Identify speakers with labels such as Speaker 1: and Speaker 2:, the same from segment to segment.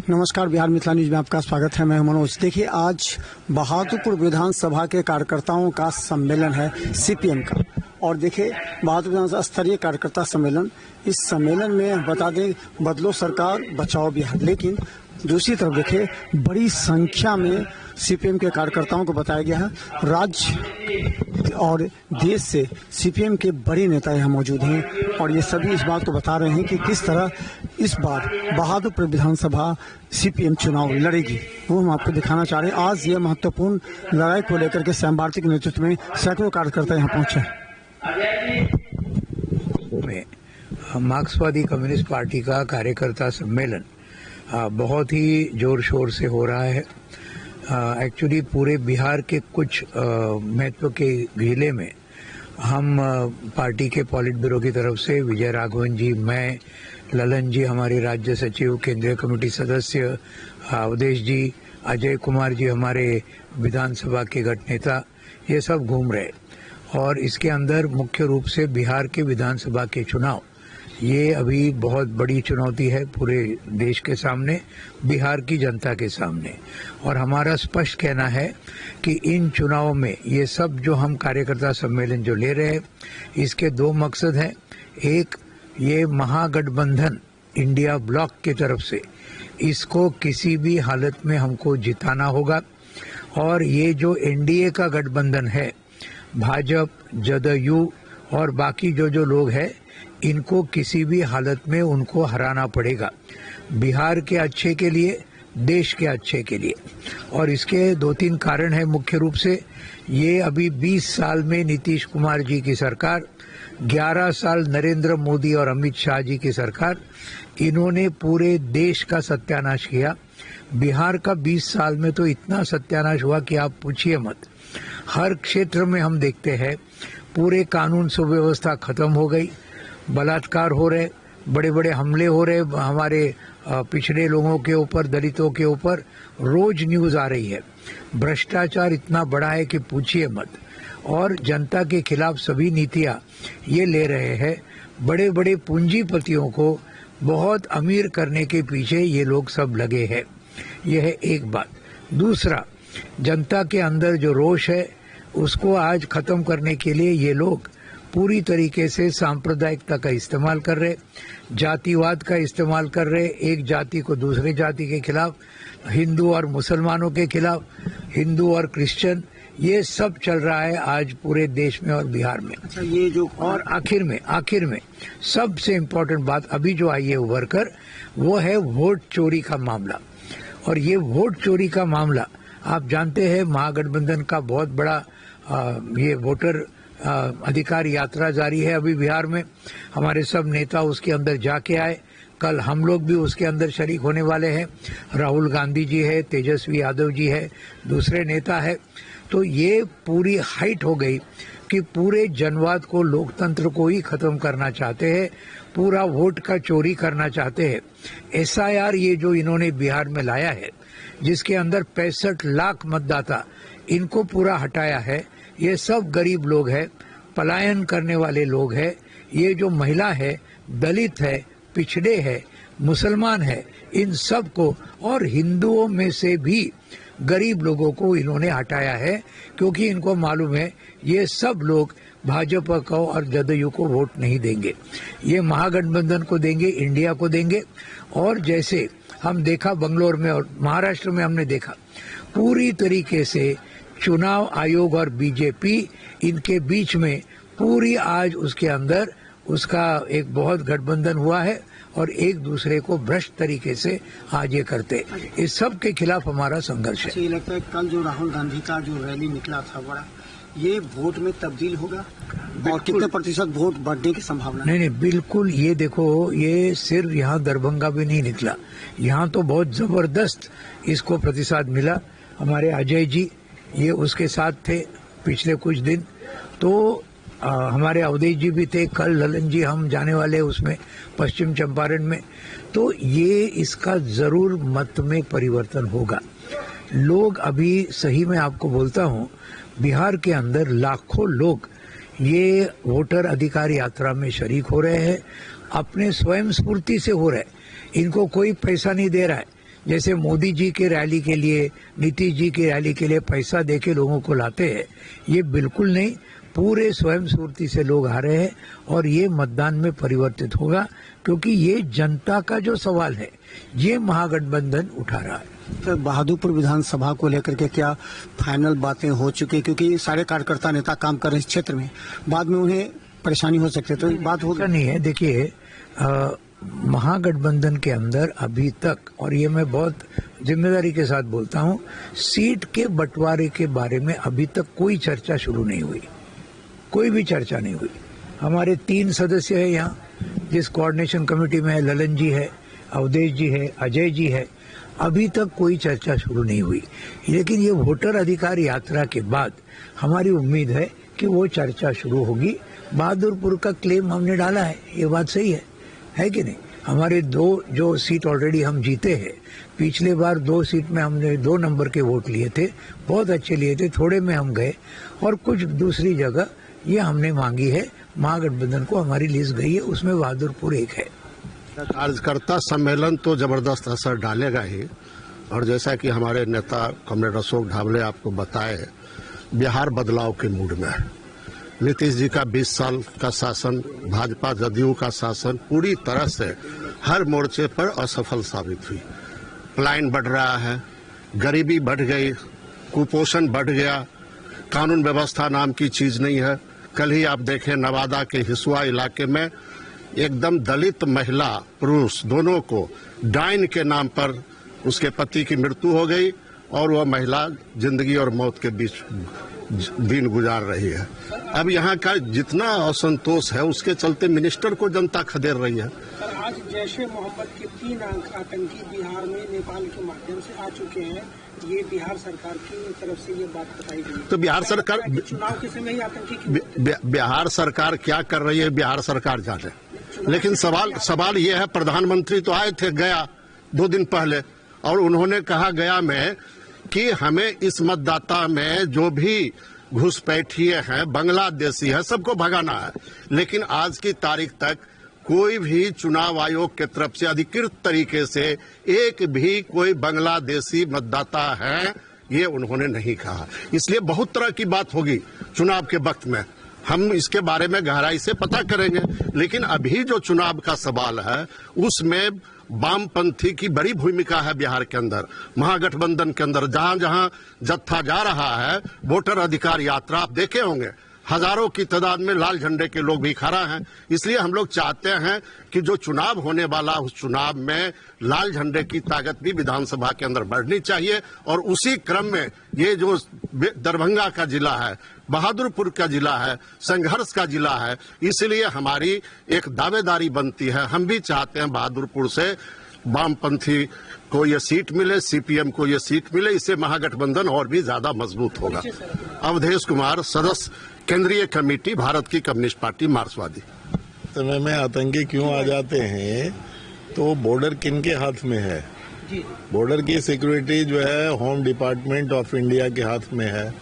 Speaker 1: नमस्कार, बिहार मिथिला न्यूज में आपका स्वागत है। मैं मनोज। देखिए, आज बहादुरपुर विधानसभा के कार्यकर्ताओं का सम्मेलन है सीपीएम का, और देखिए बहादुर विधानसभा स्तरीय कार्यकर्ता सम्मेलन। इस सम्मेलन में बता दें, बदलो सरकार बचाओ बिहार, लेकिन दूसरी तरफ देखिए बड़ी संख्या में सीपीएम के कार्यकर्ताओं को बताया गया है। राज्य और देश से सीपीएम के बड़े नेता यहाँ मौजूद हैं, और ये सभी इस बात को बता रहे हैं कि किस तरह इस बार बहादुरपुर विधानसभा सीपीएम चुनाव लड़ेगी, वो हम आपको दिखाना चाह रहे हैं। आज ये महत्वपूर्ण लड़ाई को लेकर के श्याम भारती के नेतृत्व में सैकड़ों कार्यकर्ता यहाँ पहुंचे।
Speaker 2: मार्क्सवादी कम्युनिस्ट पार्टी का कार्यकर्ता सम्मेलन बहुत ही जोर शोर से हो रहा है। एक्चुअली पूरे बिहार के कुछ महत्व के जिले में हम पार्टी के पॉलिट ब्यूरो की तरफ से विजय राघवन जी, मैं, ललन जी, हमारे राज्य सचिव, केंद्रीय कमेटी सदस्य अवधेश जी, अजय कुमार जी, हमारे विधानसभा के गठ नेता, ये सब घूम रहे। और इसके अंदर मुख्य रूप से बिहार के विधानसभा के चुनाव, ये अभी बहुत बड़ी चुनौती है पूरे देश के सामने, बिहार की जनता के सामने। और हमारा स्पष्ट कहना है कि इन चुनावों में ये सब जो हम कार्यकर्ता सम्मेलन जो ले रहे हैं, इसके दो मकसद हैं। एक, ये महागठबंधन इंडिया ब्लॉक की तरफ से इसको किसी भी हालत में हमको जिताना होगा। और ये जो एनडीए का गठबंधन है, भाजपा, जदयू और बाकी जो लोग हैं, इनको किसी भी हालत में उनको हराना पड़ेगा, बिहार के अच्छे के लिए, देश के अच्छे के लिए। और इसके दो तीन कारण हैं। मुख्य रूप से ये अभी 20 साल में नीतीश कुमार जी की सरकार, 11 साल नरेंद्र मोदी और अमित शाह जी की सरकार, इन्होंने पूरे देश का सत्यानाश किया। बिहार का 20 साल में तो इतना सत्यानाश हुआ कि आप पूछिए मत। हर क्षेत्र में हम देखते हैं पूरे कानून सुव्यवस्था खत्म हो गई, बलात्कार हो रहे, बड़े बड़े हमले हो रहे हमारे पिछड़े लोगों के ऊपर, दलितों के ऊपर, रोज न्यूज आ रही है। भ्रष्टाचार इतना बड़ा है कि पूछिए मत। और जनता के खिलाफ सभी नीतियां ये ले रहे हैं। बड़े बड़े पूंजीपतियों को बहुत अमीर करने के पीछे ये लोग सब लगे हैं। यह है एक बात। दूसरा, जनता के अंदर जो रोष है उसको आज खत्म करने के लिए ये लोग पूरी तरीके से सांप्रदायिकता का इस्तेमाल कर रहे, जातिवाद का इस्तेमाल कर रहे, एक जाति को दूसरे जाति के खिलाफ, हिंदू और मुसलमानों के खिलाफ, हिंदू और क्रिश्चियन, ये सब चल रहा है आज पूरे देश में और बिहार में।
Speaker 1: अच्छा, ये जो
Speaker 2: और आखिर में सबसे इम्पोर्टेंट बात अभी जो आई है उभर कर, वो है वोट चोरी का मामला। और ये वोट चोरी का मामला आप जानते हैं, महागठबंधन का बहुत बड़ा ये वोटर अधिकार यात्रा जारी है अभी बिहार में। हमारे सब नेता उसके अंदर जाके आए, कल हम लोग भी उसके अंदर शरीक होने वाले हैं। राहुल गांधी जी है, तेजस्वी यादव जी है, दूसरे नेता है। तो ये पूरी हाइट हो गई कि पूरे जनवाद को, लोकतंत्र को ही खत्म करना चाहते हैं, पूरा वोट का चोरी करना चाहते हैं। एसआईआर ये जो इन्होंने बिहार में लाया है, जिसके अंदर 65 लाख मतदाता, इनको पूरा हटाया है। ये सब गरीब लोग हैं, पलायन करने वाले लोग हैं। ये जो महिला है, दलित है, पिछड़े है, मुसलमान है, इन सब को, और हिंदुओं में से भी गरीब लोगों को इन्होंने हटाया है, क्योंकि इनको मालूम है ये सब लोग भाजपा को और जदयू को वोट नहीं देंगे, ये महागठबंधन को देंगे, इंडिया को देंगे। और जैसे हम देखा बंगलोर में और महाराष्ट्र में, हमने देखा पूरी तरीके से चुनाव आयोग और बीजेपी, इनके बीच में पूरी आज उसके अंदर उसका एक बहुत गठबंधन हुआ है, और एक दूसरे को भ्रष्ट तरीके से आज ये करते। इस सब के खिलाफ हमारा संघर्ष है।
Speaker 1: ये लगता है कल जो राहुल गांधी का जो रैली निकला था बड़ा, ये वोट में तब्दील होगा, और कितने प्रतिशत वोट बढ़ने की संभावना?
Speaker 2: नहीं, बिल्कुल। ये देखो, ये सिर्फ यहाँ दरभंगा भी नहीं निकला, यहाँ तो बहुत जबरदस्त इसको प्रतिशत मिला। हमारे अजय जी ये उसके साथ थे पिछले कुछ दिन, तो हमारे अवधेश जी भी थे, कल ललन जी हम जाने वाले उसमें पश्चिम चंपारण में। तो ये इसका जरूर मत में परिवर्तन होगा। लोग अभी, सही में आपको बोलता हूँ, बिहार के अंदर लाखों लोग ये वोटर अधिकार यात्रा में शरीक हो रहे हैं, अपने स्वयं स्फूर्ति से हो रहे हैं। इनको कोई पैसा नहीं दे रहा है, जैसे मोदी जी के रैली के लिए, नीतीश जी की रैली के लिए पैसा देके लोगों को लाते हैं, ये बिल्कुल नहीं। पूरे स्वयं स्फूर्ति से लोग आ रहे हैं और ये मतदान में परिवर्तित होगा, क्योंकि ये जनता का जो सवाल है ये महागठबंधन उठा रहा है।
Speaker 1: तो बहादुरपुर विधानसभा को लेकर के क्या फाइनल बातें हो चुकी, क्योंकि सारे कार्यकर्ता नेता काम कर रहे हैं इस क्षेत्र में, बाद में उन्हें परेशानी हो सकती है, तो बात हो
Speaker 2: नहीं है। देखिए, महागठबंधन के अंदर अभी तक, और ये मैं बहुत जिम्मेदारी के साथ बोलता हूँ, सीट के बंटवारे के बारे में अभी तक कोई चर्चा शुरू नहीं हुई, कोई भी चर्चा नहीं हुई। हमारे 3 सदस्य है यहाँ, जिस कोऑर्डिनेशन कमेटी में है, ललन जी है, अवधेश जी है, अजय जी है, अभी तक कोई चर्चा शुरू नहीं हुई। लेकिन ये वोटर अधिकार यात्रा के बाद हमारी उम्मीद है कि वो चर्चा शुरू होगी। बहादुरपुर का क्लेम हमने डाला है, ये बात सही है कि नहीं? हमारे 2 जो सीट ऑलरेडी हम जीते हैं, पिछले बार 2 सीट में हमने 2 नंबर के वोट लिए थे, बहुत अच्छे लिए थे, थोड़े में हम गए, और कुछ दूसरी जगह ये हमने मांगी है, महागठबंधन को हमारी लिस्ट गई है, उसमें बहादुरपुर एक है।
Speaker 3: कार्यकर्ता सम्मेलन तो जबरदस्त असर डालेगा ही, और जैसा कि हमारे नेता कॉमरेड अशोक ढाबले आपको बताए, बिहार बदलाव के मूड में है। नीतीश जी का 20 साल का शासन, भाजपा जदयू का शासन पूरी तरह से हर मोर्चे पर असफल साबित हुई। पलायन बढ़ रहा है, गरीबी बढ़ गई, कुपोषण बढ़ गया, कानून व्यवस्था नाम की चीज नहीं है। कल ही आप देखें नवादा के हिसुआ इलाके में एकदम दलित महिला पुरुष दोनों को डाइन के नाम पर उसके पति की मृत्यु हो गई, और वह महिला जिंदगी और मौत के बीच दिन गुजार रही है। अब यहाँ का जितना असंतोष है उसके चलते मिनिस्टर को जनता खदेड़ रही है।
Speaker 4: आज जैशे मोहम्मद के 3 आतंकी बिहार में नेपाल के माध्यम से आ चुके हैं, ये बिहार सरकार की तरफ से ये बात बताई गई।
Speaker 3: तो बिहार सरकार
Speaker 4: चुनाव के समय ही आतंकी
Speaker 3: बिहार सरकार क्या कर रही है, बिहार सरकार जाने। लेकिन सवाल ये है, प्रधानमंत्री तो आए थे गया 2 दिन पहले, और उन्होंने कहा गया में कि हमें इस मतदाता में जो भी घुसपैठिए हैं, बांग्लादेशी है, सबको भगाना है। लेकिन आज की तारीख तक कोई भी चुनाव आयोग के तरफ से अधिकृत तरीके से एक भी कोई बांग्लादेशी मतदाता है, ये उन्होंने नहीं कहा। इसलिए बहुत तरह की बात होगी चुनाव के वक्त में, हम इसके बारे में गहराई से पता करेंगे। लेकिन अभी जो चुनाव का सवाल है उसमें वामपंथी की बड़ी भूमिका है बिहार के अंदर, महागठबंधन के अंदर। जहां जहां जत्था जा रहा है, वोटर अधिकार यात्रा आप देखे होंगे, हजारों की तादाद में लाल झंडे के लोग भी खड़ा हैं। इसलिए हम लोग चाहते हैं कि जो चुनाव होने वाला उस चुनाव में लाल झंडे की ताकत भी विधानसभा के अंदर बढ़नी चाहिए। और उसी क्रम में ये जो दरभंगा का जिला है, बहादुरपुर का जिला है, संघर्ष का जिला है, इसलिए हमारी एक दावेदारी बनती है। हम भी चाहते हैं बहादुरपुर से वामपंथी को ये सीट मिले, सीपीएम को ये सीट मिले, इससे महागठबंधन और भी ज्यादा मजबूत होगा। अवधेश कुमार, सदस्य केंद्रीय कमेटी, भारत की कम्युनिस्ट पार्टी मार्क्सवादी।
Speaker 5: समय में आतंकी क्यों आ जाते हैं, तो बॉर्डर किनके हाथ में है? बॉर्डर की सिक्योरिटी जो है होम डिपार्टमेंट ऑफ इंडिया के हाथ में है।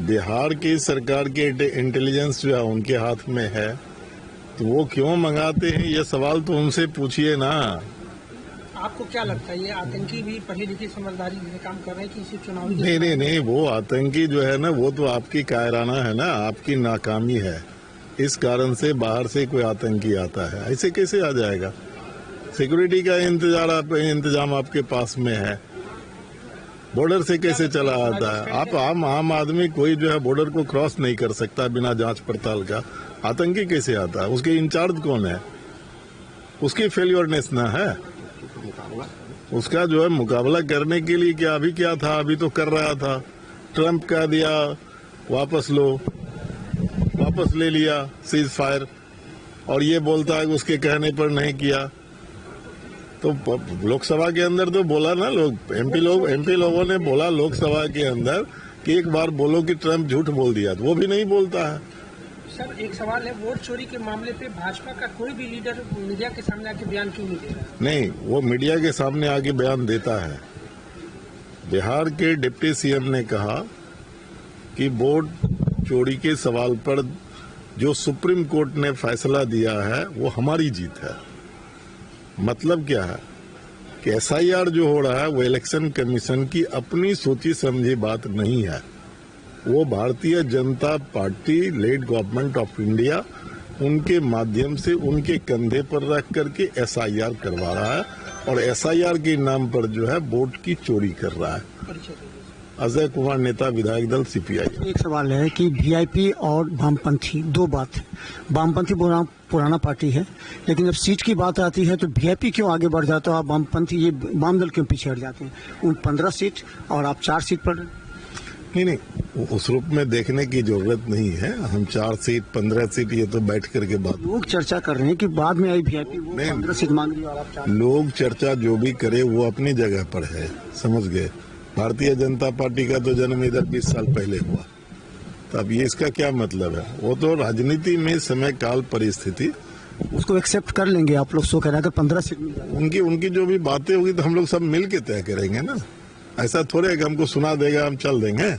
Speaker 5: बिहार की सरकार के इंटेलिजेंस जो है उनके हाथ में है। तो वो क्यों मंगाते हैं, ये सवाल तो उनसे पूछिए ना।
Speaker 4: आपको क्या लगता है, ये आतंकी भी पढ़ी लिखी समझदारी से काम कर रहे हैं कि इसी चुनावी?
Speaker 5: नहीं, वो आतंकी जो है ना, वो तो आपकी कायराना है ना, आपकी नाकामी है। इस कारण से बाहर से कोई आतंकी आता है, ऐसे कैसे आ जाएगा? सिक्योरिटी का इंतजाम आपके पास में है, बॉर्डर से कैसे चला आता है? आप आम आदमी कोई जो है बॉर्डर को क्रॉस नहीं कर सकता बिना जांच पड़ताल का। आतंकी कैसे आता है? उसके इंचार्ज कौन है? उसकी फेल्योरनेस ना है। उसका जो है मुकाबला करने के लिए क्या था, अभी तो कर रहा था। ट्रंप कह दिया वापस लो, वापस ले लिया सीज फायर, और ये बोलता है कि उसके कहने पर नहीं किया। तो लोकसभा के अंदर तो बोला ना, एमपी लोगों ने बोला लोकसभा के अंदर कि एक बार बोलो कि ट्रंप झूठ बोल दिया, तो वो भी नहीं बोलता है।
Speaker 4: सर, एक सवाल है, वोट चोरी के मामले पे भाजपा का कोई भी लीडर मीडिया के सामने आके बयान क्यों नहीं दे रहा?
Speaker 5: नहीं, वो मीडिया के सामने आके बयान देता है। बिहार के डिप्टी सीएम ने कहा कि वोट चोरी के सवाल पर जो सुप्रीम कोर्ट ने फैसला दिया है वो हमारी जीत है। मतलब क्या है कि SIR जो हो रहा है वो इलेक्शन कमीशन की अपनी सोची समझी बात नहीं है। वो Bharatiya Janata party lead government of India उनके माध्यम से उनके कंधे पर रख करके SIR करवा रहा है और SIR के नाम पर जो है वोट की चोरी कर रहा है। अजय कुमार, नेता विधायक दल CPI।
Speaker 1: एक सवाल है कि VIP और वामपंथी दो बात है। वामपंथी पुराना पार्टी है, लेकिन जब सीट की बात आती है तो VIP क्यों आगे बढ़ जाता है, आप वामपंथी ये वाम दल क्यों पीछे हट जाते हैं? उन 15 सीट और आप 4 सीट पर।
Speaker 5: नहीं, उस रूप में देखने की जरूरत नहीं है। हम 4 सीट 15 सीट ये तो बैठ करके बात।
Speaker 1: लोग चर्चा कर रहे हैं कि बाद में आई VIP वो 15 सीट मांग रही है और आप 4।
Speaker 5: लोग चर्चा जो भी करे वो अपनी जगह पर है, समझ गए। भारतीय जनता पार्टी का तो जन्म इधर 20 साल पहले हुआ, तब ये इसका क्या मतलब है? वो तो राजनीति में समय काल परिस्थिति
Speaker 1: उसको एक्सेप्ट कर लेंगे आप लोग। सो कह रहे हैं 15 सीट मिल जाए।
Speaker 5: उनकी जो भी बातें होगी तो हम लोग सब मिल के तय करेंगे ना। ऐसा थोड़े है कि हमको सुना देगा हम चल देंगे।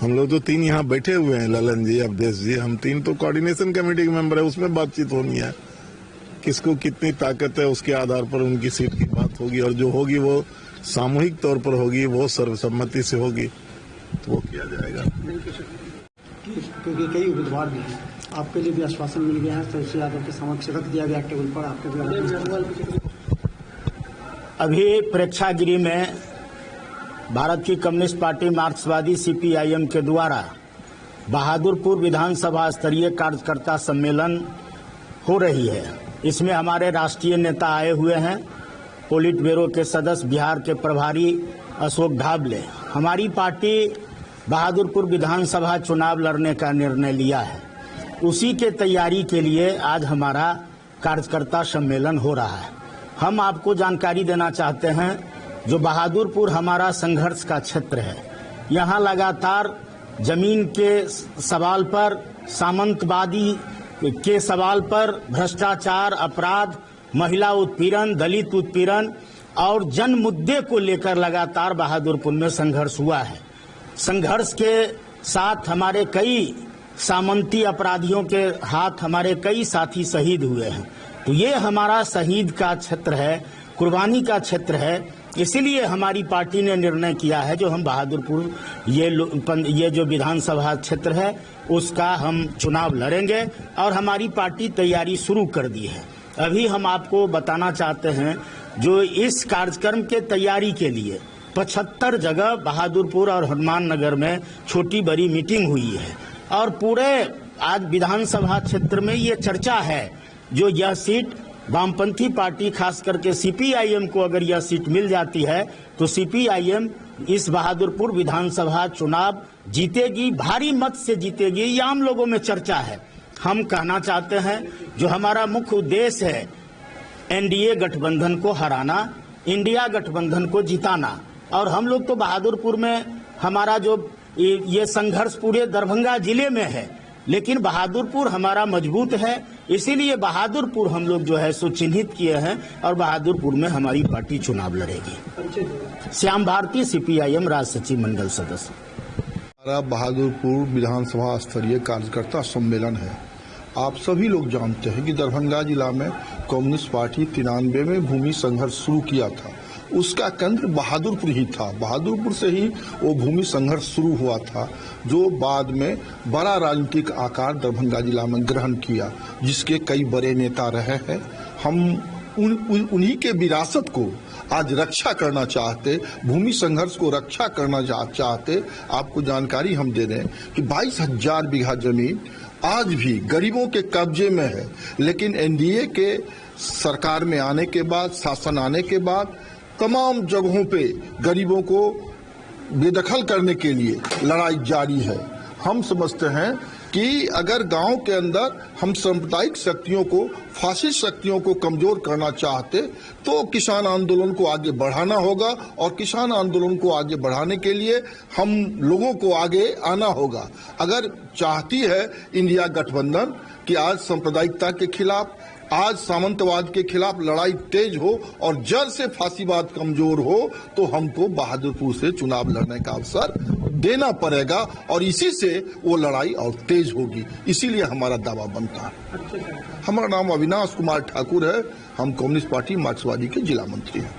Speaker 5: हम लोग तो 3 यहाँ बैठे हुए हैं, ललन जी, अवधेश जी, हम 3 तो कोऑर्डिनेशन कमेटी के मेंबर है, उसमें बातचीत होनी है। किसको कितनी ताकत है उसके आधार पर उनकी सीट की बात होगी और जो होगी वो सामूहिक तौर पर होगी, वो सर्वसम्मति से होगी, तो वो किया जाएगा।
Speaker 1: क्योंकि कई उम्मीदवार भी हैं, आपके लिए भी आश्वासन मिल गया है, तो यादव के समक्ष रख दिया गया टेबल पर आपके।
Speaker 6: अभी प्रेक्षागृह में भारत की कम्युनिस्ट पार्टी मार्क्सवादी CPIM के द्वारा बहादुरपुर विधानसभा स्तरीय कार्यकर्ता सम्मेलन हो रही है। इसमें हमारे राष्ट्रीय नेता आए हुए हैं, पोलिट ब्यूरो के सदस्य, बिहार के प्रभारी अशोक ढाबले। हमारी पार्टी बहादुरपुर विधानसभा चुनाव लड़ने का निर्णय लिया है। उसी के तैयारी के लिए आज हमारा कार्यकर्ता सम्मेलन हो रहा है। हम आपको जानकारी देना चाहते हैं, जो बहादुरपुर हमारा संघर्ष का क्षेत्र है, यहाँ लगातार जमीन के सवाल पर, सामंतवादी के सवाल पर, भ्रष्टाचार, अपराध, महिला उत्पीड़न, दलित उत्पीड़न और जन मुद्दे को लेकर लगातार बहादुरपुर में संघर्ष हुआ है। संघर्ष के साथ हमारे कई सामंती अपराधियों के हाथ हमारे कई साथी शहीद हुए हैं। तो ये हमारा शहीद का क्षेत्र है, कुर्बानी का क्षेत्र है। इसीलिए हमारी पार्टी ने निर्णय किया है, जो हम बहादुरपुर ये जो विधानसभा क्षेत्र है उसका हम चुनाव लड़ेंगे और हमारी पार्टी तैयारी शुरू कर दी है। अभी हम आपको बताना चाहते हैं, जो इस कार्यक्रम के तैयारी के लिए 75 जगह बहादुरपुर और हनुमान नगर में छोटी बड़ी मीटिंग हुई है और पूरे आज विधानसभा क्षेत्र में ये चर्चा है, जो यह सीट वामपंथी पार्टी खास करके CPIM को अगर यह सीट मिल जाती है तो CPIM इस बहादुरपुर विधानसभा चुनाव जीतेगी, भारी मत से जीतेगी। ये आम लोगों में चर्चा है। हम कहना चाहते हैं, जो हमारा मुख्य उद्देश्य है NDA गठबंधन को हराना, इंडिया गठबंधन को जिताना। और हम लोग तो बहादुरपुर में हमारा जो ये संघर्ष पूरे दरभंगा जिले में है, लेकिन बहादुरपुर हमारा मजबूत है। इसीलिए बहादुरपुर हम लोग जो है सो चिन्हित किए हैं और बहादुरपुर में हमारी पार्टी चुनाव लड़ेगी। श्याम भारती, CPIM राज्य सचिव मंडल सदस्य।
Speaker 7: हमारा बहादुरपुर विधानसभा स्तरीय कार्यकर्ता सम्मेलन है। आप सभी लोग जानते हैं कि दरभंगा जिला में कम्युनिस्ट पार्टी 93 में भूमि संघर्ष शुरू किया था। उसका केंद्र बहादुरपुर ही था। बहादुरपुर से ही वो भूमि संघर्ष शुरू हुआ था, जो बाद में बड़ा राजनीतिक आकार दरभंगा जिला में ग्रहण किया, जिसके कई बड़े नेता रहे हैं। हम उन्हीं के विरासत को आज रक्षा करना चाहते, भूमि संघर्ष को रक्षा करना चाहते। आपको जानकारी हम दे दें कि 22,000 बीघा जमीन आज भी गरीबों के कब्जे में है, लेकिन NDA के सरकार में आने के बाद, शासन आने के बाद तमाम जगहों पे गरीबों को बेदखल करने के लिए लड़ाई जारी है। हम समझते हैं कि अगर गांव के अंदर हम सांप्रदायिक शक्तियों को, फासिस्ट शक्तियों को कमजोर करना चाहते तो किसान आंदोलन को आगे बढ़ाना होगा और किसान आंदोलन को आगे बढ़ाने के लिए हम लोगों को आगे आना होगा। अगर चाहती है इंडिया गठबंधन कि आज सांप्रदायिकता के खिलाफ, आज सामंतवाद के खिलाफ लड़ाई तेज हो और जड़ से फांसीवाद कमजोर हो, तो हमको बहादुरपुर से चुनाव लड़ने का अवसर देना पड़ेगा और इसी से वो लड़ाई और तेज होगी। इसीलिए हमारा दावा बनता है। हमारा नाम अविनाश कुमार ठाकुर है। हम कम्युनिस्ट पार्टी मार्क्सवादी के जिला मंत्री हैं।